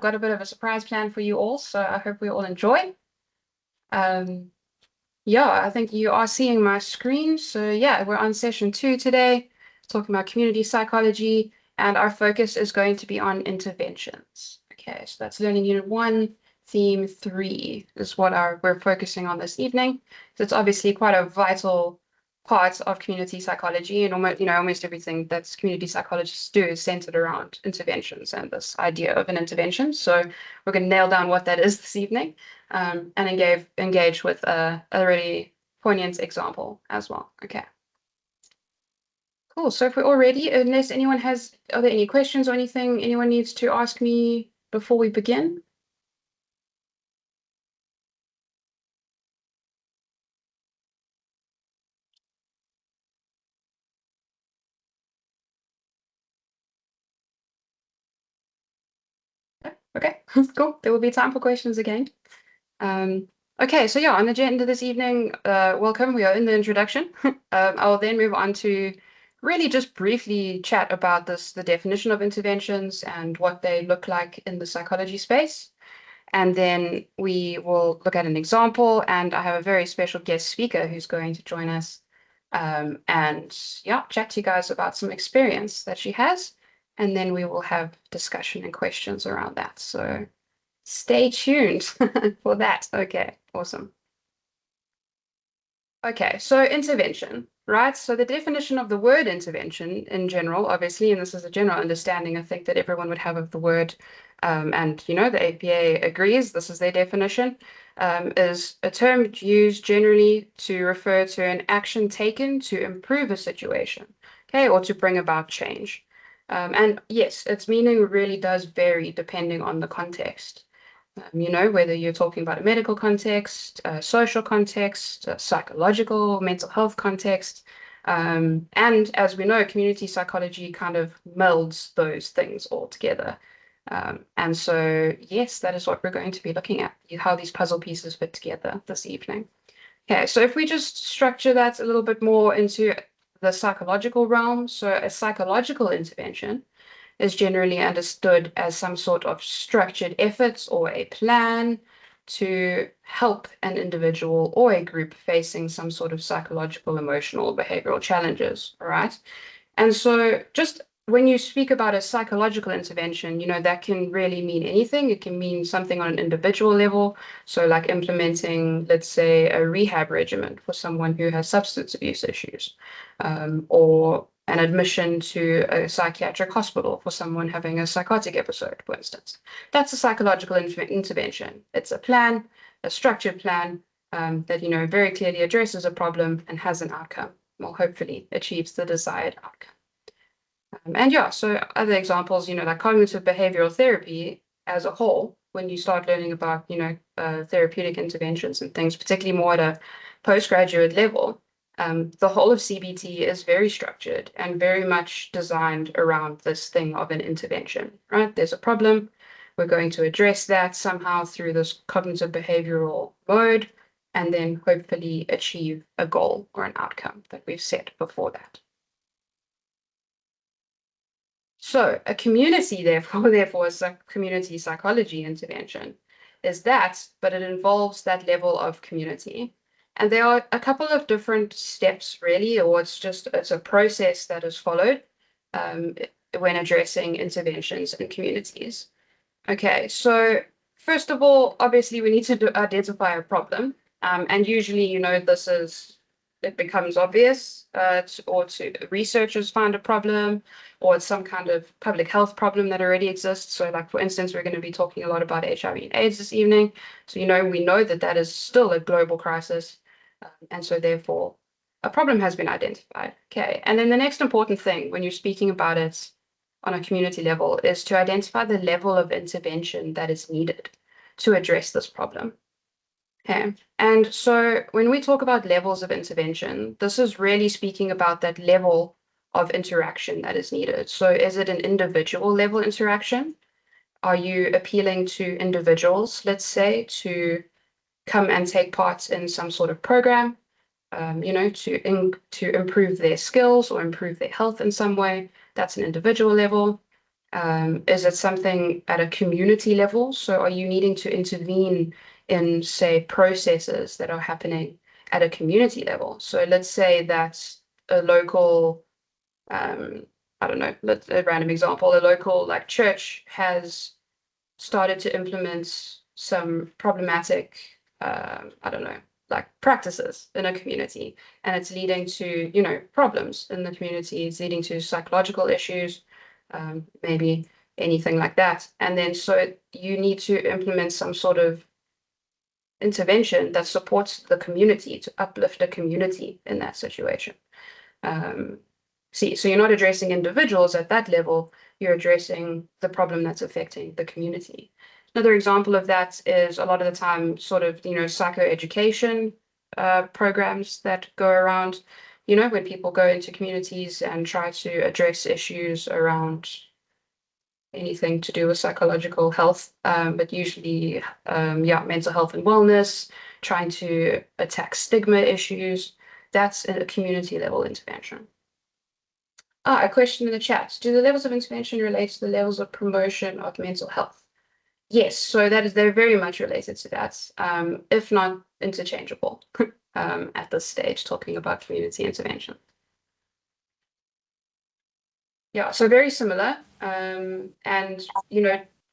got a bit of a surprise plan for you all, so I hope we all enjoy. Yeah, I think you are seeing my screen. So yeah, we're on session 2 today, talking about community psychology, and our focus is going to be on interventions. Okay, so that's learning unit 1, theme 3 is what we're focusing on this evening. So it's obviously quite a vital part of community psychology, and almost everything that community psychologists do is centered around interventions and this idea of an intervention. So we're going to nail down what that is this evening, and engage with a really poignant example as well. Okay. Cool. So if we're all ready, unless anyone are there any questions or anything anyone needs to ask me before we begin? Okay, cool. There will be time for questions again. Okay, so yeah, on the agenda this evening, welcome. We are in the introduction. I'll then move on to really just briefly chat about the definition of interventions and what they look like in the psychology space. And then we will look at an example, and I have a very special guest speaker who's going to join us, and yeah, chat to you guys about some experience that she has. And then we will have discussion and questions around that. So stay tuned for that. Okay, awesome. Okay, so intervention, right? So the definition of the word intervention in general, obviously, and this is a general understanding, I think, that everyone would have of the word, and the APA agrees, this is their definition, is a term used generally to refer to an action taken to improve a situation, okay, or to bring about change. And yes, its meaning really does vary depending on the context. Whether you're talking about a medical context, a social context, a psychological, mental health context. And as we know, community psychology kind of melds those things all together. And so, yes, that is what we're going to be looking at, how these puzzle pieces fit together this evening. Okay, so if we just structure that a little bit more into the psychological realm, so a psychological intervention is generally understood as some sort of structured efforts or a plan to help an individual or a group facing some sort of psychological, emotional, behavioral challenges, all right? And so just when you speak about a psychological intervention, that can really mean anything. It can mean something on an individual level. So like implementing, let's say, a rehab regimen for someone who has substance abuse issues, or an admission to a psychiatric hospital for someone having a psychotic episode, for instance. That's a psychological intervention. It's a plan, a structured plan, that, very clearly addresses a problem and has an outcome, or hopefully achieves the desired outcome. And yeah, so other examples, like cognitive behavioral therapy as a whole, when you start learning about, therapeutic interventions and things, particularly more at a postgraduate level, the whole of CBT is very structured and very much designed around this thing of an intervention, right? There's a problem. We're going to address that somehow through this cognitive behavioral mode, and then hopefully achieve a goal or an outcome that we've set before that. So a community, therefore, is a community psychology intervention, is that, but it involves that level of community. And there are a couple of different steps, really, or it's a process that is followed when addressing interventions in communities. Okay, so first of all, obviously, we need to identify a problem. And usually, it becomes obvious, or researchers find a problem, or it's some kind of public health problem that already exists. So like, for instance, we're going to be talking a lot about HIV and AIDS this evening. So, we know that is still a global crisis. And so therefore, a problem has been identified. Okay, and then the next important thing when you're speaking about it on a community level is to identify the level of intervention that is needed to address this problem. Okay, and so when we talk about levels of intervention, this is really speaking about that level of interaction that is needed. So is it an individual level interaction? Are you appealing to individuals, let's say, to come and take part in some sort of program, to improve their skills or improve their health in some way? That's an individual level. Is it something at a community level? So are you needing to intervene in, say, processes that are happening at a community level? So let's say that a local, I don't know, a random example, a local like church has started to implement some problematic, I don't know, like practices in a community, and it's leading to, problems in the community. It's leading to psychological issues, maybe anything like that. And then so you need to implement some sort of intervention that supports the community to uplift the community in that situation. Um, so you're not addressing individuals at that level, you're addressing the problem that's affecting the community. Another example of that is a lot of the time sort of, psychoeducation programs that go around, when people go into communities and try to address issues around anything to do with psychological health, but usually, mental health and wellness, trying to attack stigma issues. That's a community level intervention. A question in the chat. Do the levels of intervention relate to the levels of promotion of mental health? Yes, so they're very much related to that, if not interchangeable, at this stage, talking about community intervention. Yeah, so very similar. And,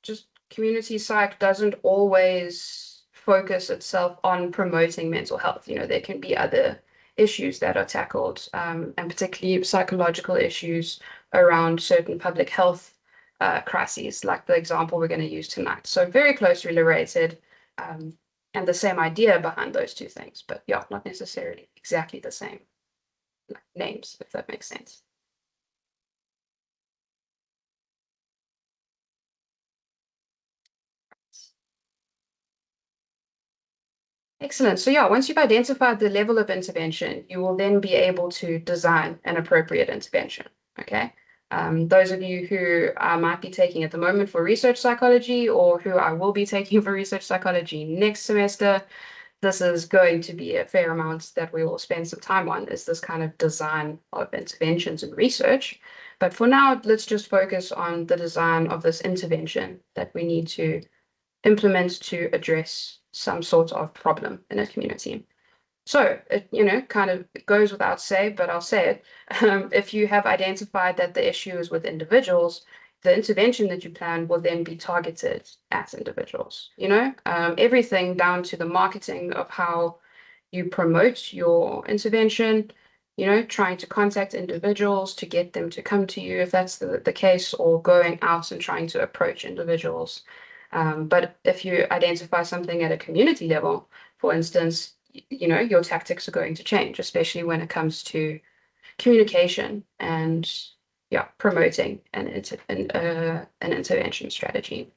just community psych doesn't always focus itself on promoting mental health. There can be other issues that are tackled, and particularly psychological issues around certain public health crises, like the example we're going to use tonight. So very closely related, and the same idea behind those two things, but yeah, not necessarily exactly the same names, if that makes sense. Excellent. So yeah, once you've identified the level of intervention, you will then be able to design an appropriate intervention. Okay. Those of you who might be taking at the moment for research psychology, or who I will be taking for research psychology next semester, this is going to be a fair amount that we will spend some time on, is this kind of design of interventions and research. But for now, let's just focus on the design of this intervention that we need to implement to address some sort of problem in a community. So it, kind of goes without say, but I'll say it. If you have identified that the issue is with individuals, the intervention that you plan will then be targeted at individuals. Everything down to the marketing of how you promote your intervention, trying to contact individuals to get them to come to you if that's the case, or going out and trying to approach individuals. But if you identify something at a community level, for instance, your tactics are going to change, especially when it comes to communication and promoting an intervention strategy.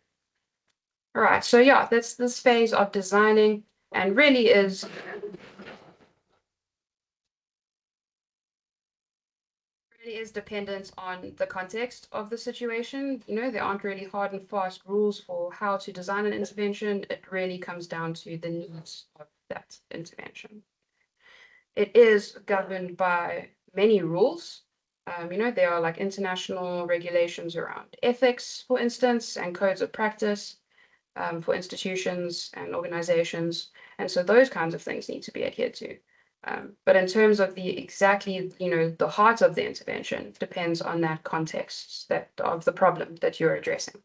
All right, so yeah, that's this phase of designing, and really is dependent on the context of the situation. There aren't really hard and fast rules for how to design an intervention. It really comes down to the needs of that intervention. It is governed by many rules. There are like international regulations around ethics, for instance, and codes of practice for institutions and organizations. And so those kinds of things need to be adhered to. But in terms of the heart of the intervention depends on that context of the problem that you're addressing.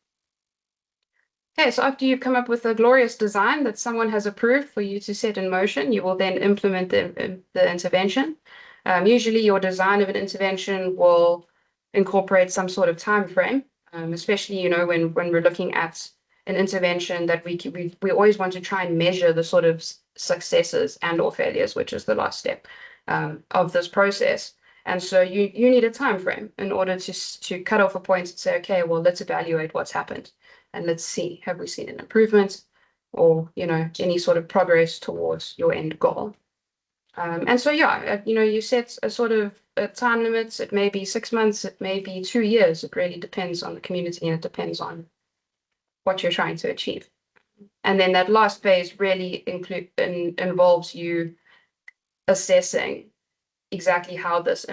Okay, so after you've come up with a glorious design that someone has approved for you to set in motion, you will then implement the intervention. Usually your design of an intervention will incorporate some sort of time frame, especially, when we're looking at an intervention that we always want to try and measure the sort of successes and or failures, which is the last step of this process. And so you need a time frame in order to cut off a point and say, okay, well, let's evaluate what's happened. And let's see, have we seen an improvement or, any sort of progress towards your end goal? And so, you set a sort of a time limit. It may be 6 months, it may be 2 years. It really depends on the community and it depends on what you're trying to achieve. And then that last phase really involves you assessing exactly how this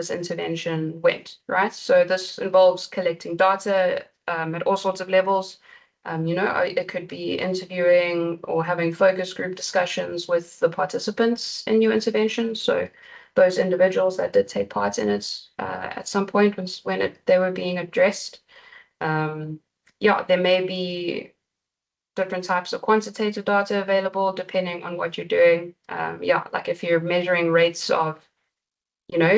intervention went, right? So this involves collecting data at all sorts of levels. It could be interviewing or having focus group discussions with the participants in your intervention. So those individuals that did take part in it at some point when they were being addressed. Yeah, there may be different types of quantitative data available depending on what you're doing. Yeah, like if you're measuring rates of,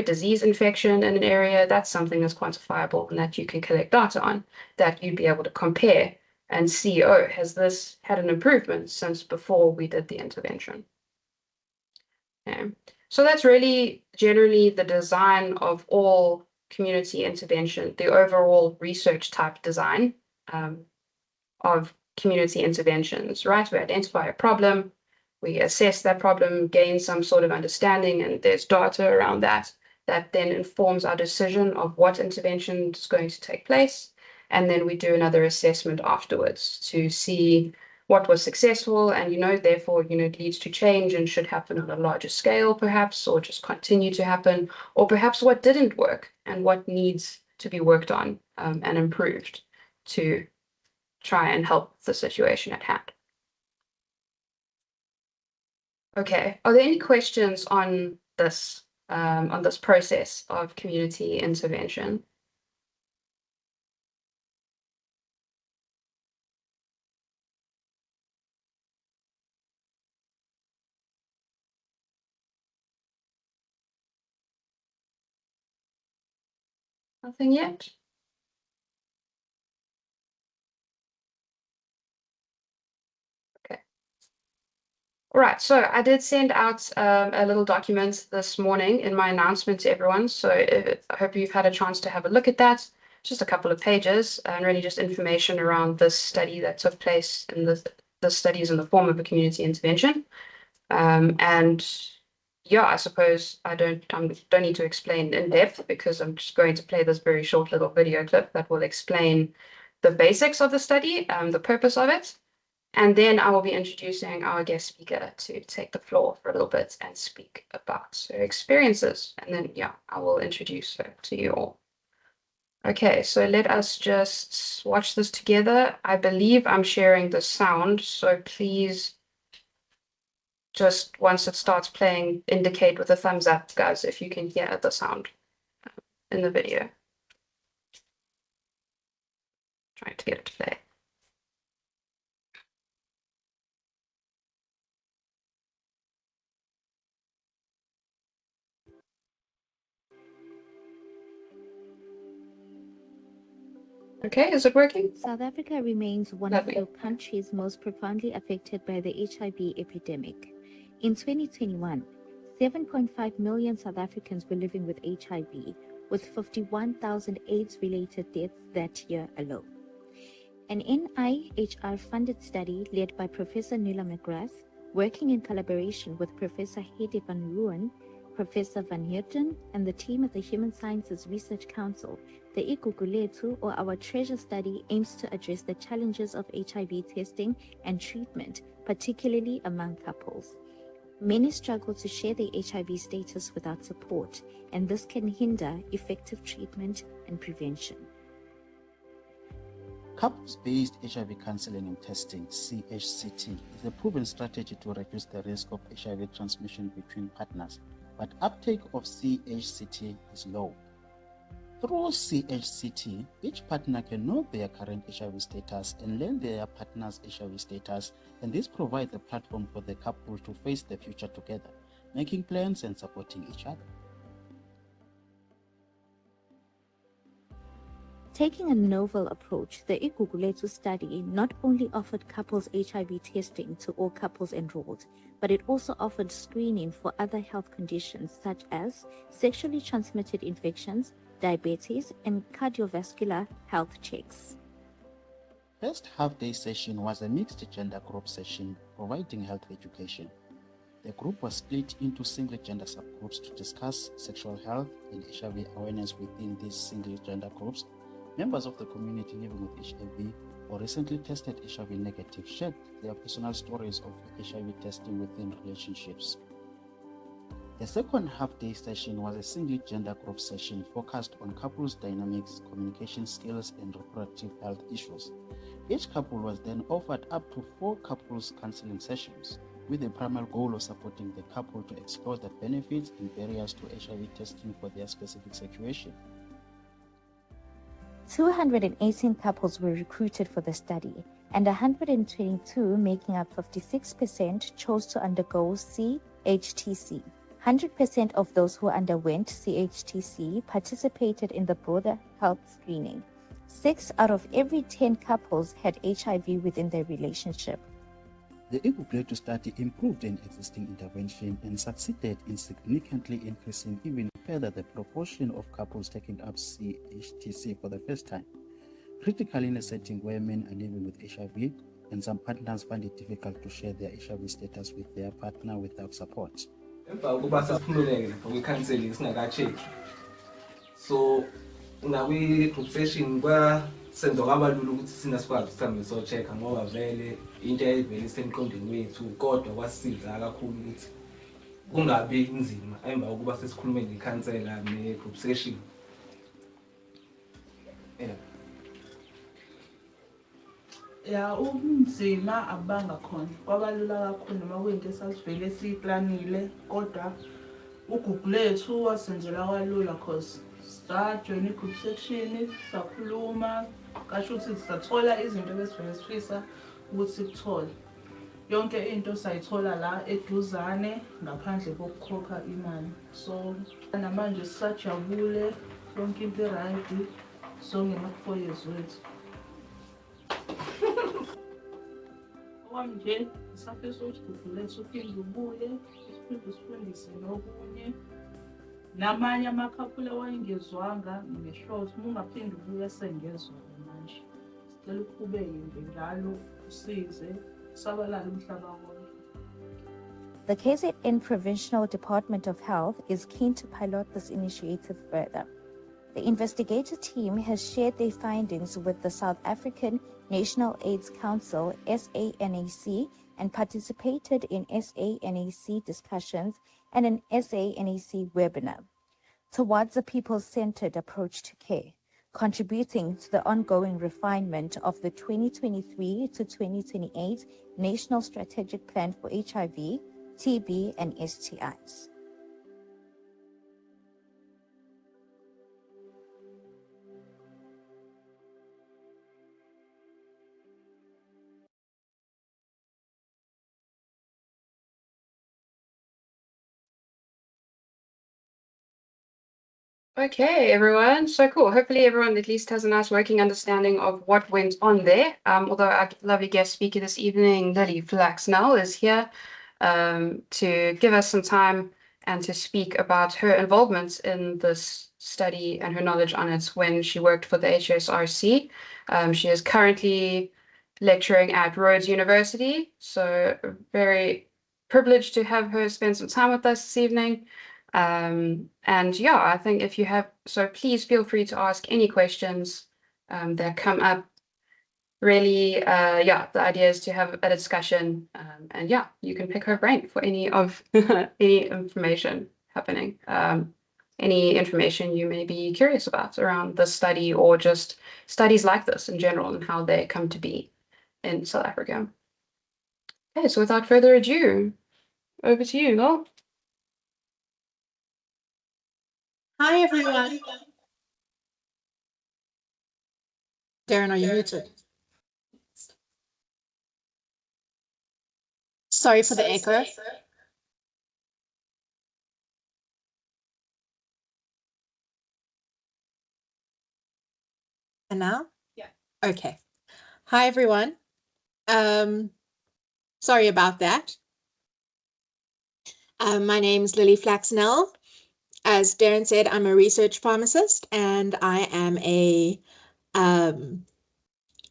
disease infection in an area, that's something that's quantifiable and that you can collect data on, that you'd be able to compare and see, oh, has this had an improvement since before we did the intervention? Okay. So that's really generally the design of all community intervention, the overall research type design of community interventions, right? We identify a problem, we assess that problem, gain some sort of understanding, and there's data around that then informs our decision of what intervention is going to take place. And then we do another assessment afterwards to see what was successful and, therefore, leads to change and should happen on a larger scale, perhaps, or just continue to happen, or perhaps what didn't work and what needs to be worked on and improved to try and help the situation at hand. Okay, are there any questions on this process of community intervention? Nothing yet? Okay. All right, so I did send out a little document this morning in my announcement to everyone. So I hope you've had a chance to have a look at that. Just a couple of pages and really just information around this study that took place, and the study is in the form of a community intervention. And yeah, I suppose I don't need to explain in depth because I'm just going to play this very short little video clip that will explain the basics of the study, the purpose of it. And then I will be introducing our guest speaker to take the floor for a little bit and speak about her experiences. And then, yeah, I will introduce her to you all. Okay, so let us just watch this together. I believe I'm sharing the sound, so please just once it starts playing, indicate with a thumbs up, guys, if you can hear the sound in the video. Trying to get it to play. Okay, is it working? South Africa remains one of the countries most profoundly affected by the HIV epidemic. In 2021, 7.5 million South Africans were living with HIV, with 51,000 AIDS-related deaths that year alone. An NIHR-funded study led by Professor Nuala McGrath, working in collaboration with Professor Hedy van Rooyen, Professor Van Heerden, and the team at the Human Sciences Research Council, the Igugulethu, or Our Treasure study, aims to address the challenges of HIV testing and treatment, particularly among couples. Many struggle to share their HIV status without support, and this can hinder effective treatment and prevention. Couples-based HIV counseling and testing, CHCT, is a proven strategy to reduce the risk of HIV transmission between partners, but uptake of CHCT is low. Through CHCT, each partner can know their current HIV status and learn their partner's HIV status, and this provides a platform for the couple to face the future together, making plans and supporting each other. Taking a novel approach, the Igugulethu study not only offered couples HIV testing to all couples enrolled, but it also offered screening for other health conditions such as sexually transmitted infections, diabetes, and cardiovascular health checks. First half-day session was a mixed gender group session providing health education. The group was split into single gender subgroups to discuss sexual health and HIV awareness within these single gender groups. Members of the community living with HIV or recently tested HIV negative shared their personal stories of HIV testing within relationships. The second half-day session was a single gender group session focused on couples' dynamics, communication skills, and reproductive health issues. Each couple was then offered up to 4 couples counseling sessions, with the primary goal of supporting the couple to explore the benefits and barriers to HIV testing for their specific situation. 218 couples were recruited for the study, and 122, making up 56%, chose to undergo CHTC. 100% of those who underwent CHTC participated in the broader health screening. 6 out of every 10 couples had HIV within their relationship. The Equal study improved an existing intervention and succeeded in significantly increasing even further the proportion of couples taking up CHTC for the first time, critically in a setting where men are living with HIV and some partners find it difficult to share their HIV status with their partner without support. So nakwi-group session senza kwaba lula ukuthi sina sikwazi sihambe so-check-a ngoba vele into eyayivele isemqondweni wethu, kodwa kwasisiza kakhulu ukuthi kungabi nzima emva kokuba sesikhulume nekhansela ne-group session. Ya ubunzima abanga khona kwabalula kakhulu noma kuyinto esasivele siyiplanile, kodwa ugroup lethu wasenzela kalula cause sajoyina i-group section, sakhuluma, kasho ukuthi sathola izinto besivele sifisa ukuthi sikuthole. Yonke into sayithola la eduzane ngaphandle kokukhokha imali. So namanje sisajabule, yonke into right, so ngema-4 years wethu. Nje sisafisa ukuthi ugroup lethu uphinde ubuye, siphinde sifundise nokunye. Namanye amakhaphula awayengezwanga ngisho ukuthi ungaphinde ubuye sengezwa manje. Sicela uqhubeke nje njalo usize sabalala umhlaba wonke. The KZN Provincial Department of Health is keen to pilot this initiative further. The investigator team has shared their findings with the South African National AIDS Council, SANAC, and participated in SANAC discussions and an SANAC webinar towards a people-centered approach to care, contributing to the ongoing refinement of the 2023 to 2028 National Strategic Plan for HIV, TB, and STIs. Okay, everyone. So cool. Hopefully everyone at least has a nice working understanding of what went on there. Although our lovely guest speaker this evening, Lily Flax-Nel, is here to give us some time and to speak about her involvement in this study and her knowledge on it when she worked for the HSRC. She is currently lecturing at Rhodes University, so very privileged to have her spend some time with us this evening. And yeah, I think if you have, so please feel free to ask any questions that come up. Really, yeah, the idea is to have a discussion, and yeah, you can pick her brain for any of any information happening, any information you may be curious about around the study or just studies like this in general and how they come to be in South Africa. Okay, so without further ado, over to you, Noel. Hi, everyone. Darren, are you muted? Sorry for the echo. And now? Yeah. Okay. Hi, everyone. Sorry about that. My name is Lily Flax-Nel. As Darren said, I'm a research pharmacist, and I am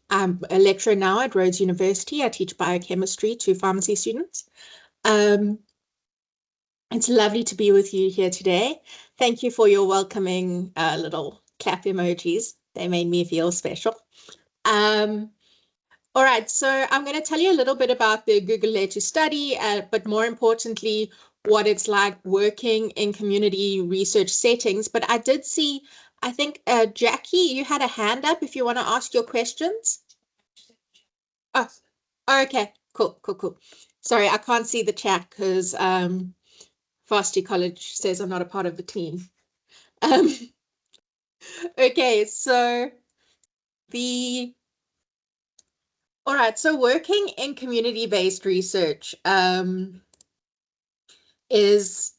I'm a lecturer now at Rhodes University. I teach biochemistry to pharmacy students. It's lovely to be with you here today. Thank you for your welcoming little clap emojis. They made me feel special. All right, so I'm going to tell you a little bit about the Google Later study, but more importantly, what it's like working in community research settings. But I did see, I think, Jackie, you had a hand up if you want to ask your questions. Oh, okay, cool. Sorry, I can't see the chat because Varsity College says I'm not a part of the team. Okay, so all right, so working in community-based research is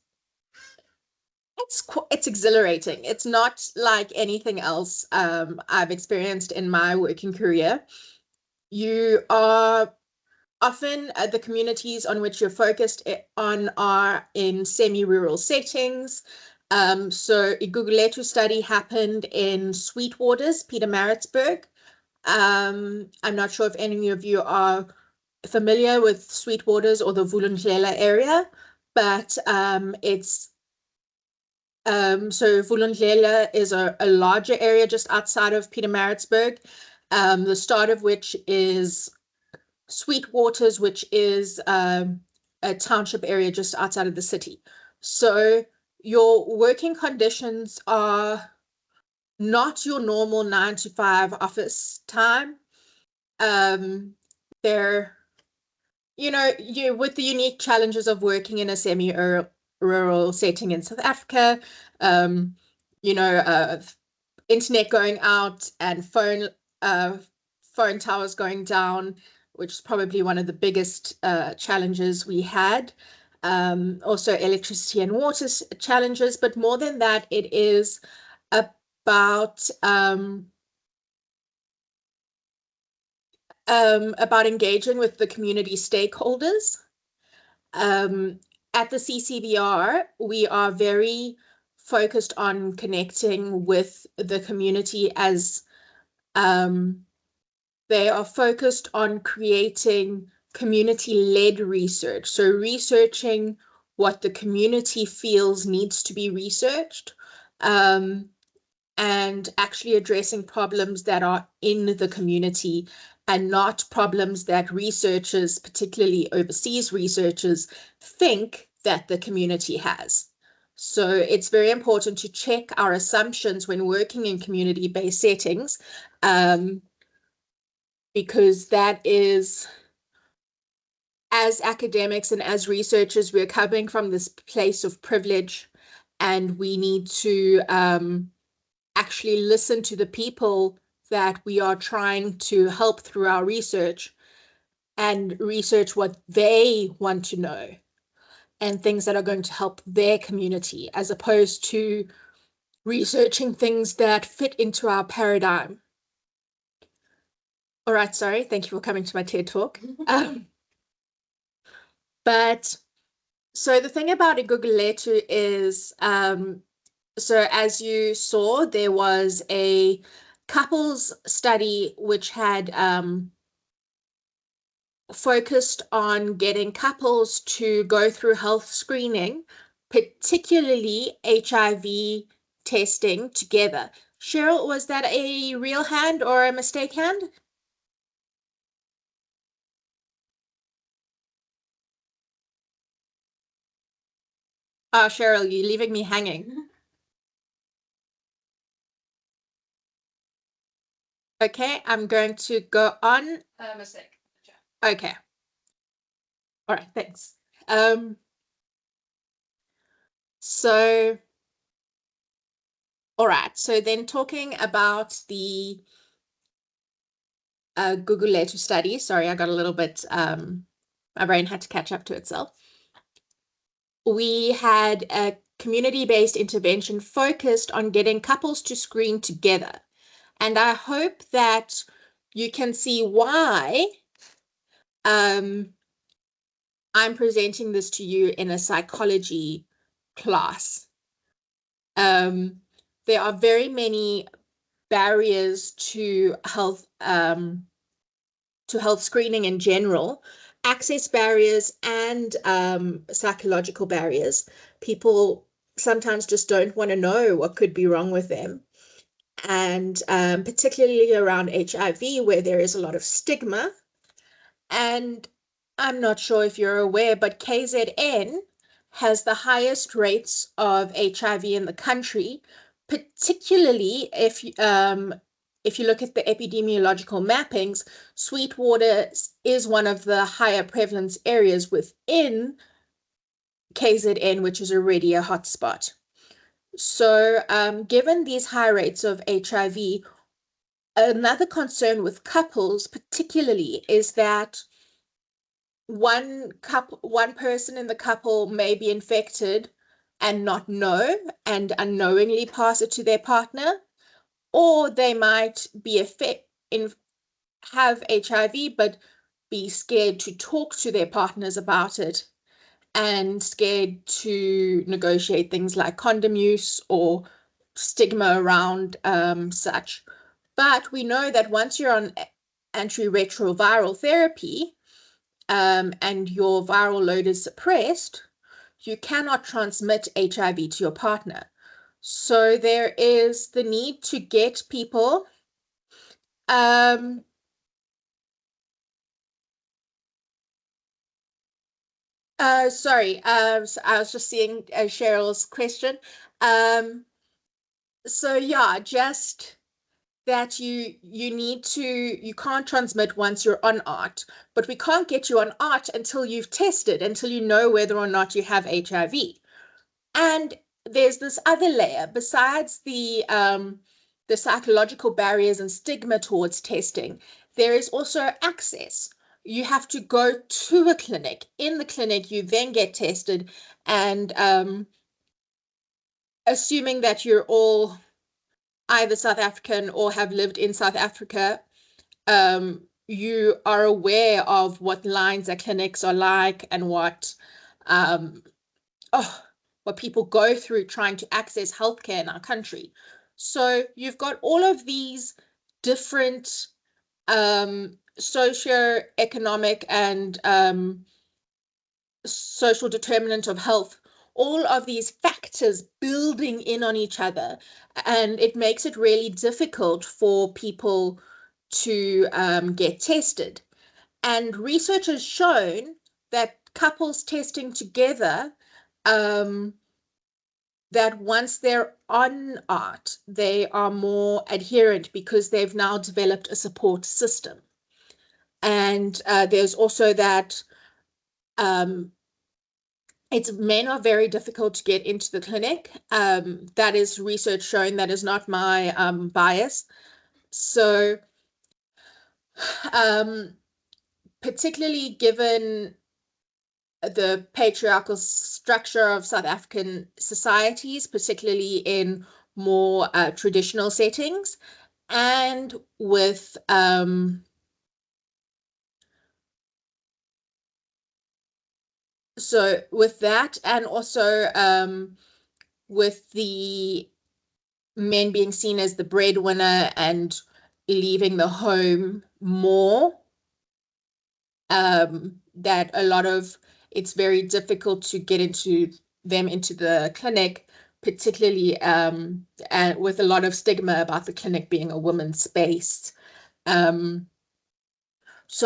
it's exhilarating. It's not like anything else I've experienced in my working career. You are often the communities on which you're focused on are in semi-rural settings. So Iguguletu study happened in Sweetwaters, Pietermaritzburg. I'm not sure if any of you are familiar with Sweetwaters or the Vulundlela area, but it's so Vulundlela is a larger area just outside of Pietermaritzburg, the start of which is Sweetwaters, which is a township area just outside of the city. So your working conditions are not your normal 9 to 5 office time. They're, you with the unique challenges of working in a semi-rural setting in South Africa, internet going out and phone towers going down, which is probably one of the biggest challenges we had. Also electricity and water challenges, but more than that, it is about engaging with the community stakeholders. At the CCBR, we are very focused on connecting with the community as they are focused on creating community-led research. So researching what the community feels needs to be researched, and actually addressing problems that are in the community and not problems that researchers, particularly overseas researchers, think that the community has. So it's very important to check our assumptions when working in community-based settings, because that is, as academics and as researchers, we're coming from this place of privilege, and we need to actually listen to the people that we are trying to help through our research and research what they want to know and things that are going to help their community, as opposed to researching things that fit into our paradigm. All right, sorry, thank you for coming to my TED Talk. But so the thing about Iguguletu is, so as you saw, there was a couples study which had focused on getting couples to go through health screening, particularly HIV testing together. Cheryl, was that a real hand or a mistake hand? Oh, Cheryl, you're leaving me hanging. Okay, I'm going to go on. Mistake. Okay. All right, thanks. So, all right, so then talking about the Guguletu study. Sorry, I got a little bit, my brain had to catch up to itself. We had a community-based intervention focused on getting couples to screen together. And I hope that you can see why I'm presenting this to you in a psychology class. There are very many barriers to health screening in general, access barriers and psychological barriers. People sometimes just don't want to know what could be wrong with them. And particularly around HIV, where there is a lot of stigma. And I'm not sure if you're aware, but KZN has the highest rates of HIV in the country, particularly if you look at the epidemiological mappings. Sweetwater is one of the higher prevalence areas within KZN, which is already a hotspot. So given these high rates of HIV, another concern with couples particularly is that one person in the couple may be infected and not know, and unknowingly pass it to their partner, or they might be have HIV but be scared to talk to their partners about it and scared to negotiate things like condom use or stigma around such. But we know that once you're on antiretroviral therapy and your viral load is suppressed, you cannot transmit HIV to your partner. So there is the need to get people sorry, so I was just seeing Cheryl's question. So yeah, just that you can't transmit once you're on ART, but we can't get you on ART until you've tested, until you know whether or not you have HIV. And there's this other layer besides the psychological barriers and stigma towards testing. There is also access. You have to go to a clinic. In the clinic, you then get tested, and assuming that you're all either South African or have lived in South Africa, you are aware of what lines at clinics are like and what people go through trying to access healthcare in our country. So you've got all of these different socio-economic and social determinant of health, all of these factors building in on each other, and it makes it really difficult for people to get tested. And research has shown that couples testing together, that once they're on ART, they are more adherent because they've now developed a support system. And there's also that men are very difficult to get into the clinic. That is research showing. That is not my bias. So particularly given the patriarchal structure of South African societies, particularly in more traditional settings, and with so with that, and also with the men being seen as the breadwinner and leaving the home more, that a lot of it's very difficult to get them into the clinic, particularly and with a lot of stigma about the clinic being a woman's space. So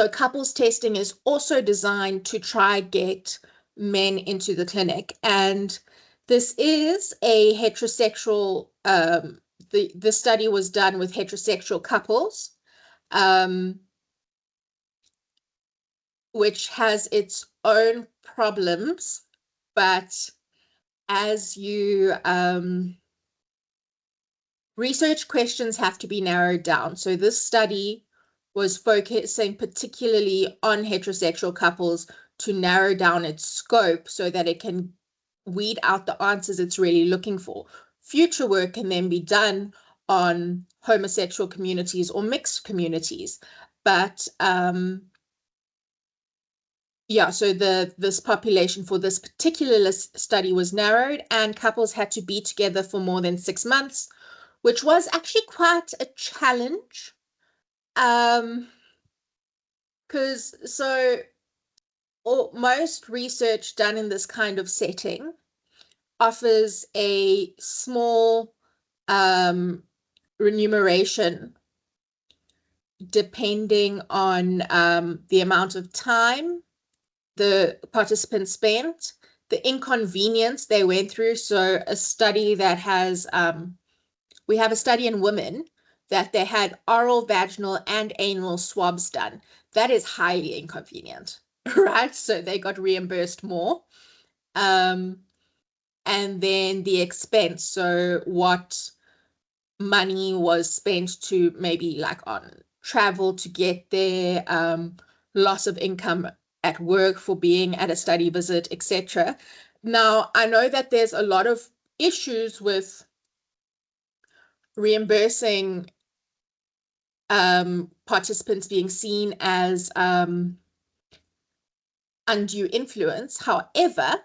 couples testing is also designed to try get men into the clinic, and this is a heterosexual. The study was done with heterosexual couples, which has its own problems, but as you research questions have to be narrowed down. So this study was focusing particularly on heterosexual couples to narrow down its scope so that it can weed out the answers it's really looking for. Future work can then be done on homosexual communities or mixed communities. But yeah, so this population for this particular study was narrowed, and couples had to be together for more than 6 months, which was actually quite a challenge. Because most research done in this kind of setting offers a small remuneration depending on the amount of time the participants spent the inconvenience they went through. So a study that has, we have a study in women that they had oral, vaginal, and anal swabs done. That is highly inconvenient, right? So they got reimbursed more. And then the expense, so what money was spent to maybe like on travel to get there, loss of income at work for being at a study visit, etc. Now, I know that there's a lot of issues with reimbursing participants being seen as undue influence. However,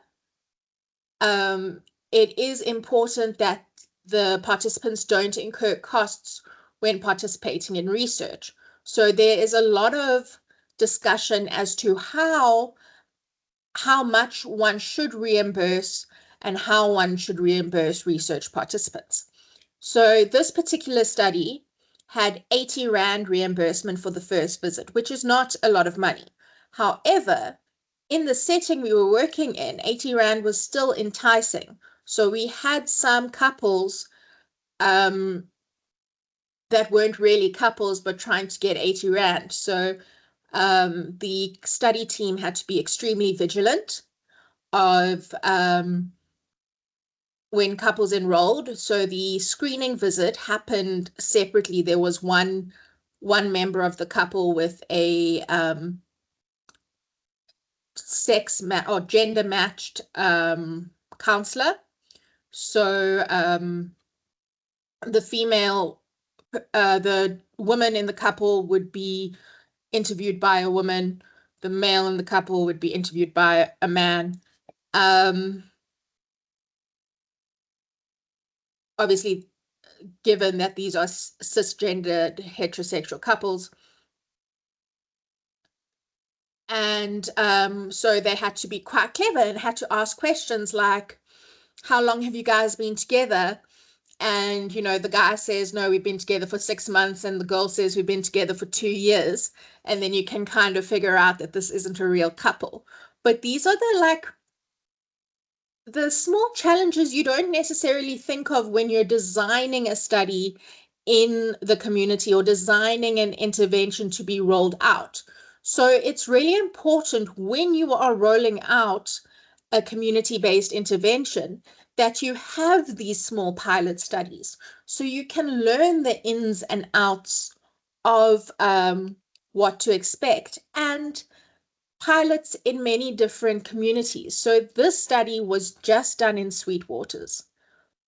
it is important that the participants don't incur costs when participating in research. So there is a lot of discussion as to how much one should reimburse and how one should reimburse research participants. So this particular study had 80 Rand reimbursement for the first visit, which is not a lot of money. However, in the setting we were working in, 80 Rand was still enticing. So we had some couples that weren't really couples, but trying to get 80 Rand. So the study team had to be extremely vigilant of when couples enrolled. So the screening visit happened separately. There was one member of the couple with a or gender matched counselor. So the female, the woman in the couple would be interviewed by a woman. The male in the couple would be interviewed by a man. Obviously, given that these are cisgendered heterosexual couples. And so they had to be quite clever and had to ask questions like, how long have you guys been together? And, you know, the guy says, no, we've been together for 6 months. And the girl says, we've been together for 2 years. And then you can kind of figure out that this isn't a real couple. But these are the small challenges you don't necessarily think of when you're designing a study in the community or designing an intervention to be rolled out. So it's really important when you are rolling out a community-based intervention that you have these small pilot studies so you can learn the ins and outs of what to expect, and pilots in many different communities. So this study was just done in Sweetwaters,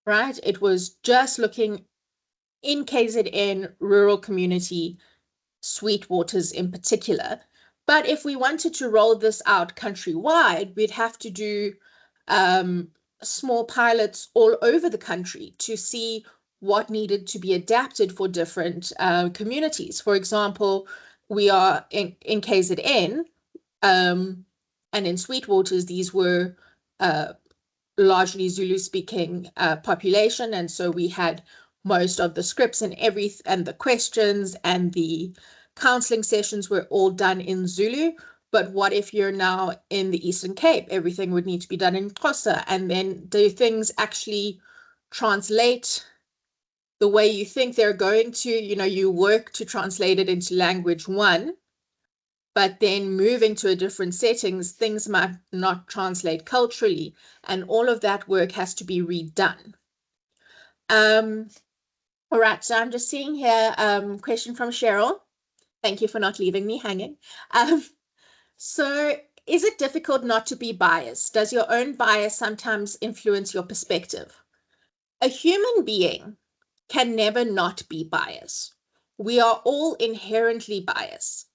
right? It was just looking in KZN, rural community, Sweetwaters in particular. But if we wanted to roll this out countrywide, we'd have to do small pilots all over the country to see what needed to be adapted for different communities. For example, we are in KZN, and in Sweetwaters, these were largely Zulu-speaking population, and so we had most of the scripts and the questions and the counseling sessions were all done in Zulu. But what if you're now in the Eastern Cape? Everything would need to be done in Xhosa, and then do things actually translate the way you think they're going to? You know, you work to translate it into language one, but then moving to a different settings, things might not translate culturally, and all of that work has to be redone. All right, so I'm just seeing here, question from Cheryl. Thank you for not leaving me hanging. So is it difficult not to be biased? Does your own bias sometimes influence your perspective? A human being can never not be biased. We are all inherently biased.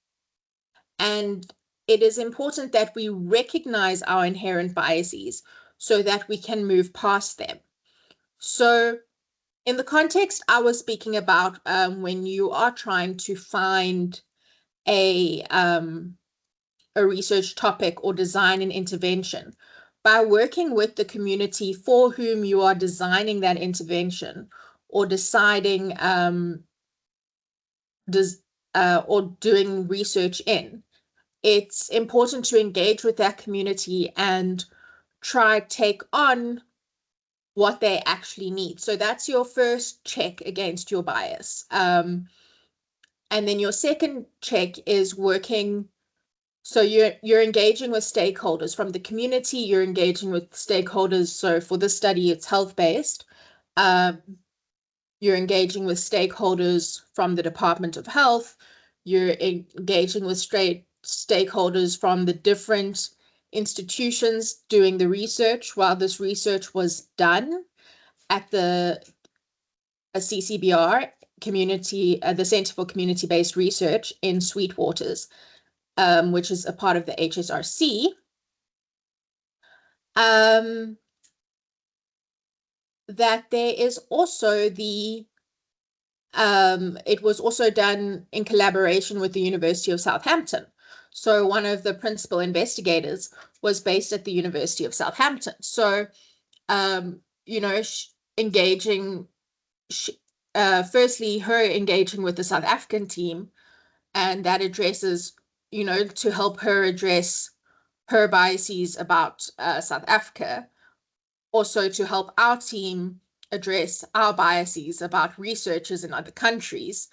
And it is important that we recognize our inherent biases so that we can move past them. So in the context I was speaking about, when you are trying to find a research topic or design an intervention, by working with the community for whom you are designing that intervention or deciding or doing research in, it's important to engage with that community and try take on what they actually need. So that's your first check against your bias. And then your second check is working. So you're engaging with stakeholders from the community, you're engaging with stakeholders. So for this study, it's health-based. You're engaging with stakeholders from the Department of Health. You're engaging with stakeholders from the different institutions doing the research while this research was done at a CCBR community, the Center for Community-Based Research in Sweetwaters, which is a part of the HSRC. That there is also it was also done in collaboration with the University of Southampton. So one of the principal investigators was based at the University of Southampton. So, you know, firstly, her engaging with the South African team, and that addresses, you know, to help her address her biases about South Africa, also to help our team address our biases about researchers in other countries,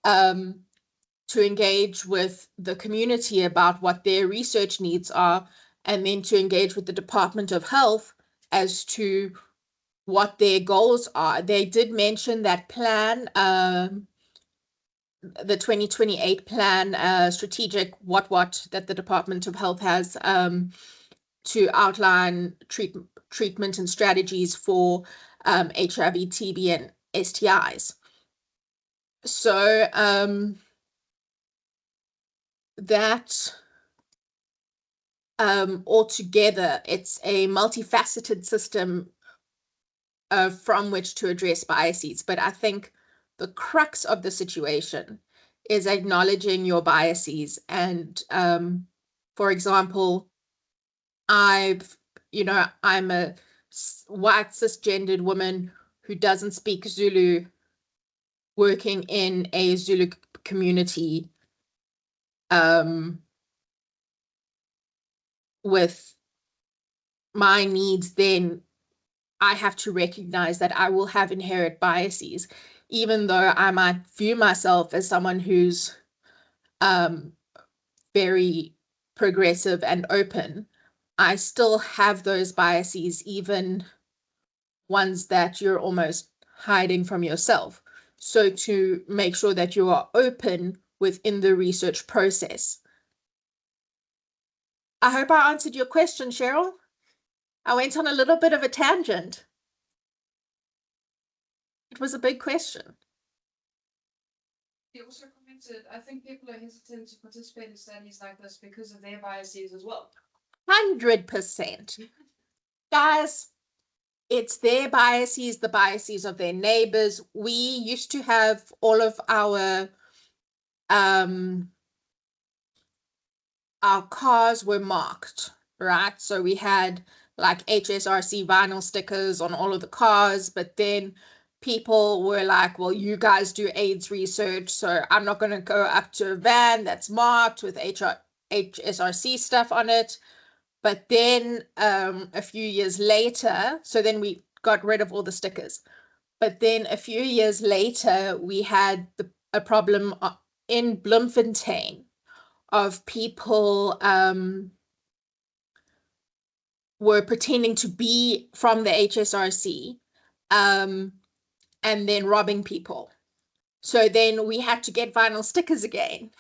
to engage with the community about what their research needs are, and then to engage with the Department of Health as to what their goals are. They did mention that plan, the 2028 plan, strategic what that the Department of Health has to outline treatment and strategies for HIV, TB, and STIs. So that altogether, it's a multifaceted system from which to address biases. But I think the crux of the situation is acknowledging your biases. And for example, I'm a white cisgendered woman who doesn't speak Zulu, working in a Zulu community with my needs. Then I have to recognize that I will have inherent biases, even though I might view myself as someone who's very progressive and open. I still have those biases, even ones that you're almost hiding from yourself. So to make sure that you are open within the research process. I hope I answered your question, Cheryl. I went on a little bit of a tangent. It was a big question. He also commented, I think people are hesitant to participate in studies like this because of their biases as well. 100%. Guys, it's their biases, the biases of their neighbors. We used to have all of our cars were marked, right? So we had like HSRC vinyl stickers on all of the cars, but then people were like, well, you guys do AIDS research, so I'm not going to go up to a van that's marked with HSRC stuff on it. But then a few years later, so then we got rid of all the stickers. But then a few years later, we had a problem in Bloemfontein of people were pretending to be from the HSRC and then robbing people. So then we had to get vinyl stickers again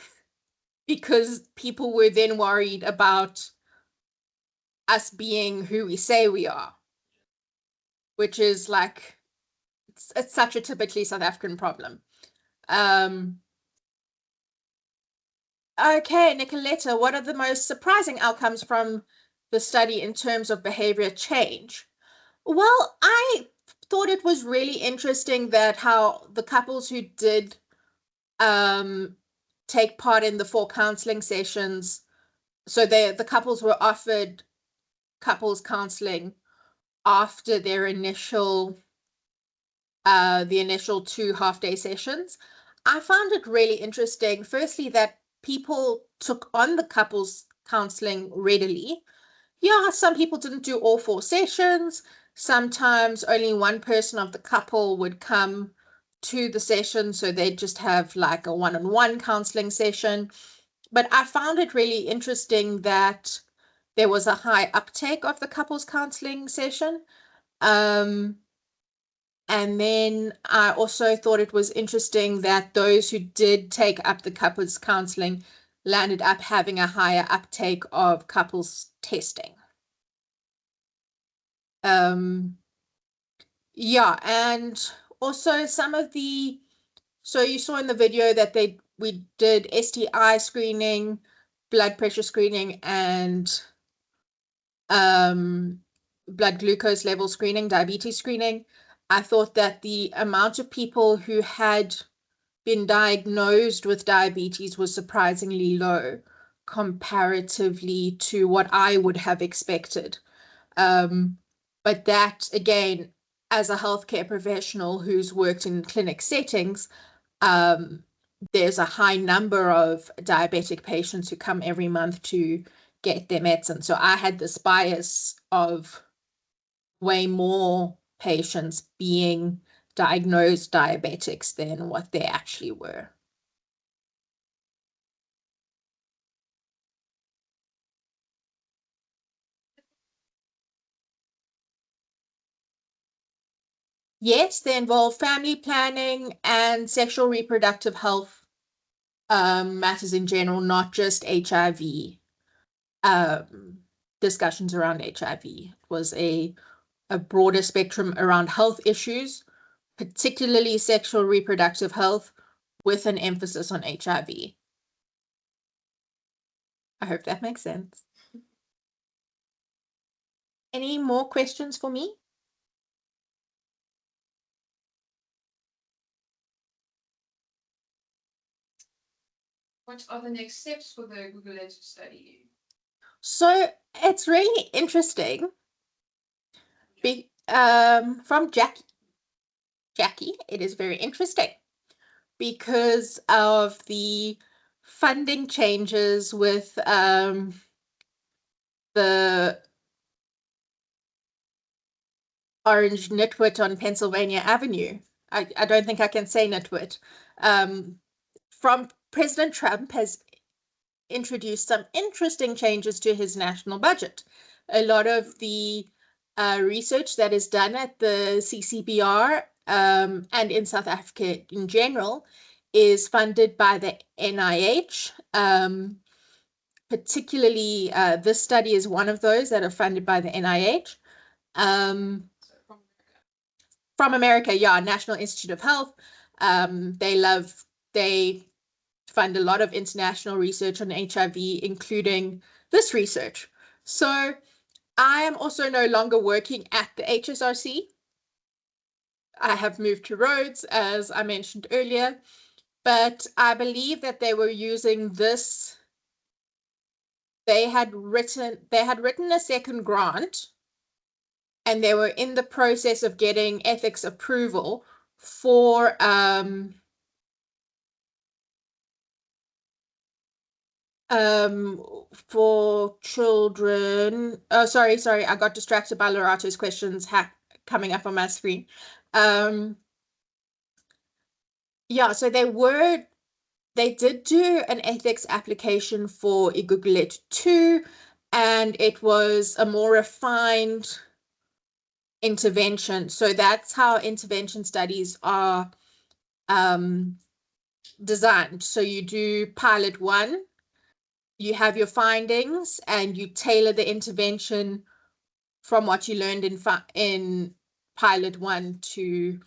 because people were then worried about us being who we say we are, which is like, it's such a typically South African problem. Okay, Nicoletta, what are the most surprising outcomes from the study in terms of behavior change? Well, I thought it was really interesting that how the couples who did take part in the 4 counseling sessions, so the couples were offered couples counseling after their initial the initial 2 half-day sessions. I found it really interesting, firstly, that people took on the couples counseling readily. Yeah, some people didn't do all 4 sessions. Sometimes only one person of the couple would come to the session, so they'd just have like a one-on-one counseling session. But I found it really interesting that there was a high uptake of the couples counseling session. And then I also thought it was interesting that those who did take up the couples counseling landed up having a higher uptake of couples testing. Yeah, and also some of the, so you saw in the video that we did STI screening, blood pressure screening, and blood glucose level screening, diabetes screening. I thought that the amount of people who had been diagnosed with diabetes was surprisingly low comparatively to what I would have expected. But that, again, as a healthcare professional who's worked in clinic settings, there's a high number of diabetic patients who come every month to get their medicine. So I had this bias of way more patients being diagnosed diabetics than what they actually were. Yes, they involve family planning and sexual reproductive health matters in general, not just HIV. Discussions around HIV. It was a broader spectrum around health issues, particularly sexual reproductive health, with an emphasis on HIV. I hope that makes sense. Any more questions for me? What are the next steps for the Google Lens study? So it's really interesting. From Jackie, it is very interesting because of the funding changes with the orange nitwit on Pennsylvania Avenue. I don't think I can say nitwit. From President Trump has introduced some interesting changes to his national budget. A lot of the research that is done at the CCBR and in South Africa in general is funded by the NIH. Particularly, this study is one of those that are funded by the NIH. From America, yeah, National Institute of Health. They fund a lot of international research on HIV, including this research. So I am also no longer working at the HSRC. I have moved to Rhodes, as I mentioned earlier, but I believe that they were using this. They had written a second grant, and they were in the process of getting ethics approval for children. Oh, sorry, I got distracted by Lorato's questions coming up on my screen. Yeah, so they did do an ethics application for Igugulet 2, and it was a more refined intervention. So that's how intervention studies are designed. So you do pilot 1, you have your findings, and you tailor the intervention from what you learned in pilot 1 to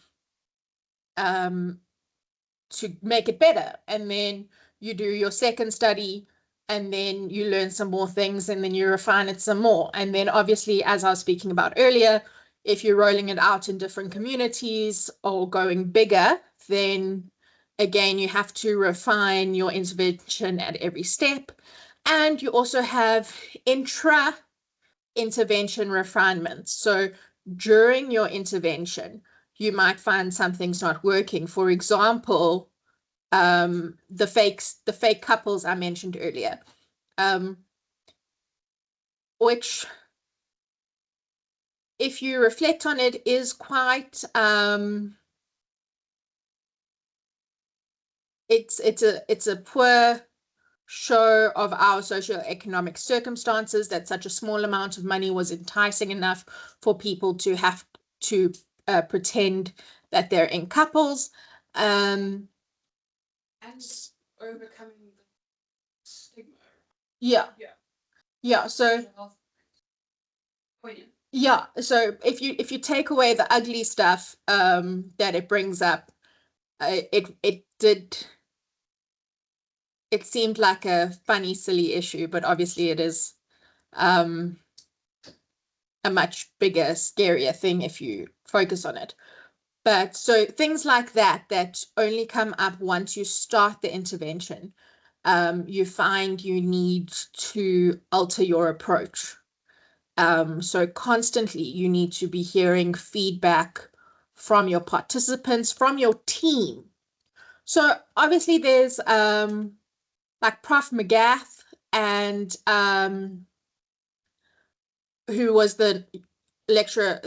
make it better. And then you do your second study, and then you learn some more things, and then you refine it some more. And then obviously, as I was speaking about earlier, if you're rolling it out in different communities or going bigger, then again, you have to refine your intervention at every step. And you also have intra-intervention refinements. So during your intervention, you might find something's not working. For example, the fake couples I mentioned earlier, which if you reflect on it, is quite it's a poor show of our socioeconomic circumstances, that such a small amount of money was enticing enough for people to have to pretend that they're in couples. And overcoming the stigma. Yeah. Yeah. Yeah. So Poignant. yeah. So if you take away the ugly stuff that it brings up, it seemed like a funny, silly issue, but obviously it is a much bigger, scarier thing if you focus on it. But so things like that only come up once you start the intervention. You find you need to alter your approach. So constantly you need to be hearing feedback from your participants, from your team. So obviously there's like Prof. McGath and who was the lecturer,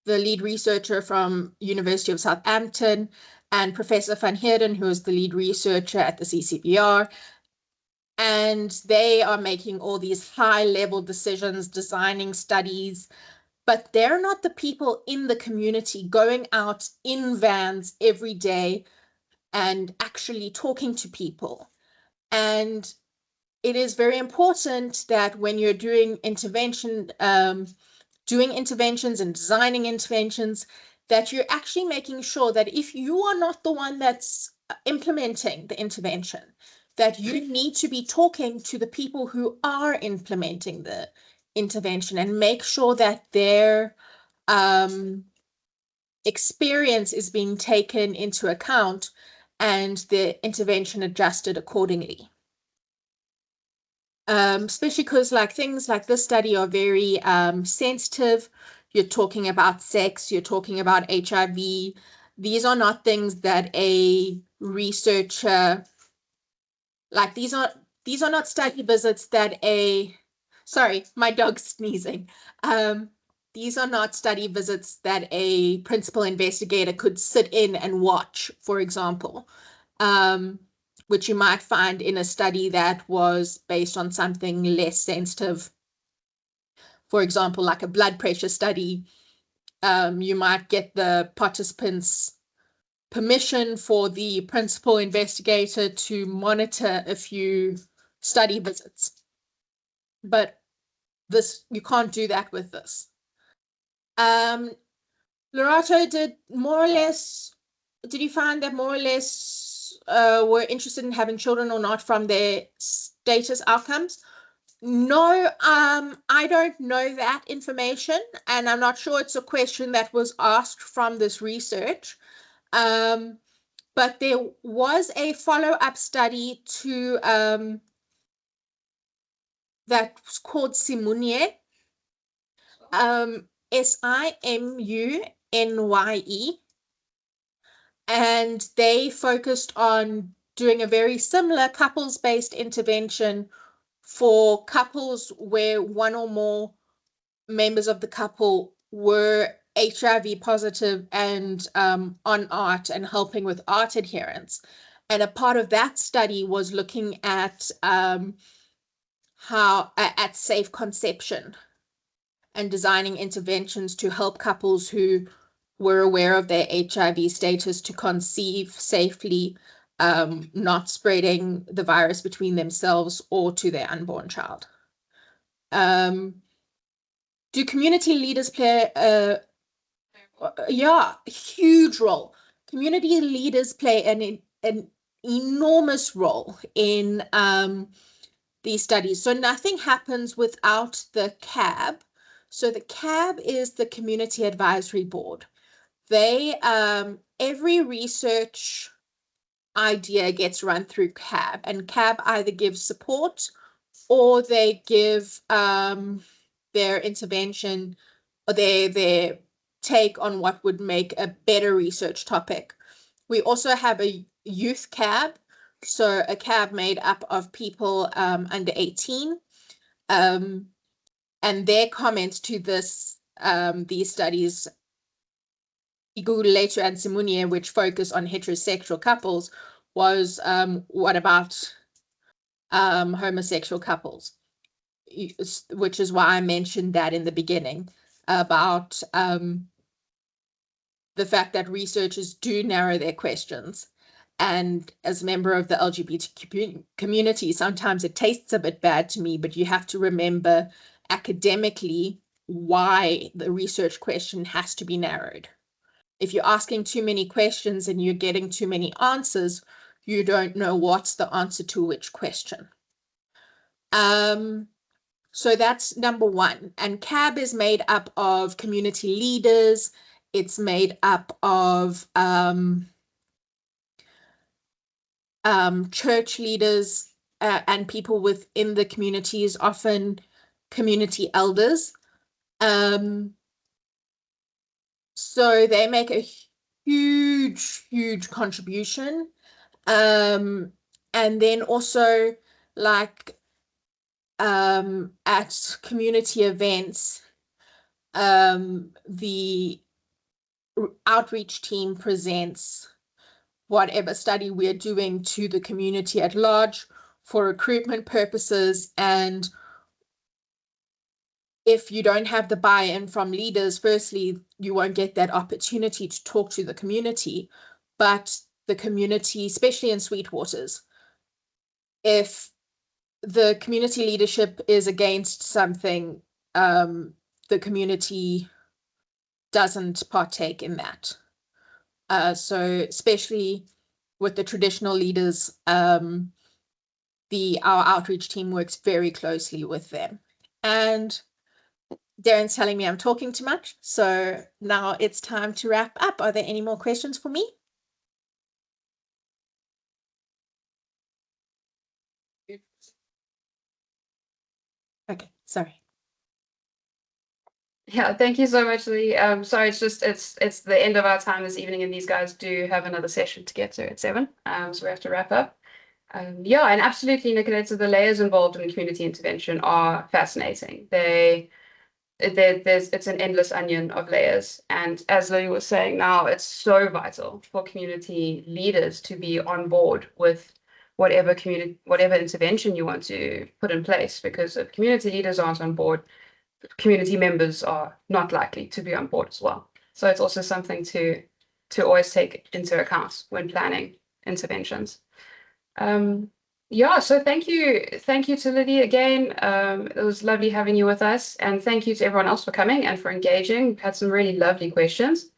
the lead researcher from University of Southampton, and Professor Van Heerden, who is the lead researcher at the CCBR. And they are making all these high-level decisions, designing studies, but they're not the people in the community going out in vans every day and actually talking to people. And it is very important that when you're doing interventions and designing interventions, that you're actually making sure that if you are not the one that's implementing the intervention, that you need to be talking to the people who are implementing the intervention and make sure that their experience is being taken into account and the intervention adjusted accordingly. Especially because like things like this study are very sensitive. You're talking about sex, you're talking about HIV. These are not things that a researcher, like these are not study visits that sorry, my dog's sneezing. These are not study visits that a principal investigator could sit in and watch, for example. Which you might find in a study that was based on something less sensitive. For example, like a blood pressure study, you might get the participants' permission for the principal investigator to monitor a few study visits. But this, you can't do that with this. Lorato, did you find that more or less were interested in having children or not from their status outcomes? No, I don't know that information, and I'm not sure it's a question that was asked from this research. But there was a follow-up study to that's called Simunye, Simunye, and they focused on doing a very similar couples-based intervention for couples where one or more members of the couple were HIV positive and on ART and helping with ART adherence. And a part of that study was looking at at safe conception and designing interventions to help couples who were aware of their HIV status to conceive safely, not spreading the virus between themselves or to their unborn child. Do community leaders play yeah, huge role. Community leaders play an enormous role in these studies. So nothing happens without the CAB. So the CAB is the Community Advisory Board. They every research idea gets run through CAB, and CAB either gives support or they give their intervention or their take on what would make a better research topic. We also have a youth CAB, so a CAB made up of people under 18. And their comments to this, these studies, Iguleta and Simunier, which focus on heterosexual couples, was what about homosexual couples? Which is why I mentioned that in the beginning about the fact that researchers do narrow their questions. And as a member of the LGBT community, sometimes it tastes a bit bad to me, but you have to remember academically why the research question has to be narrowed. If you're asking too many questions and you're getting too many answers, you don't know what's the answer to which question. So that's number one. And CAB is made up of community leaders. It's made up of church leaders and people within the communities, often community elders. So they make a huge contribution. And then also like at community events, the outreach team presents whatever study we're doing to the community at large for recruitment purposes. And if you don't have the buy-in from leaders, firstly, you won't get that opportunity to talk to the community. But the community, especially in Sweetwaters, if the community leadership is against something, the community doesn't partake in that. So especially with the traditional leaders, our outreach team works very closely with them. And Darren's telling me I'm talking too much, so now it's time to wrap up. Are there any more questions for me? Okay, sorry. Yeah, thank you so much, Lee. Sorry, it's the end of our time this evening, and these guys do have another session to get to at 7. So we have to wrap up. Yeah, and absolutely, Nicoletta, the layers involved in community intervention are fascinating. It's an endless onion of layers. And as Lily was saying now, it's so vital for community leaders to be on board with whatever intervention you want to put in place, because if community leaders aren't on board, community members are not likely to be on board as well. So it's also something to always take into account when planning interventions. Yeah, so thank you to Lydia again. It was lovely having you with us, and thank you to everyone else for coming and for engaging. We've had some really lovely questions.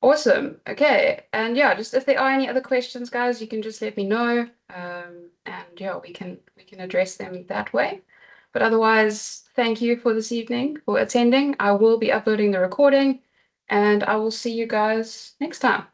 Awesome. Okay, and yeah, just if there are any other questions, guys, you can just let me know, and yeah, we can address them that way. But otherwise, thank you for this evening for attending. I will be uploading the recording, and I will see you guys next time.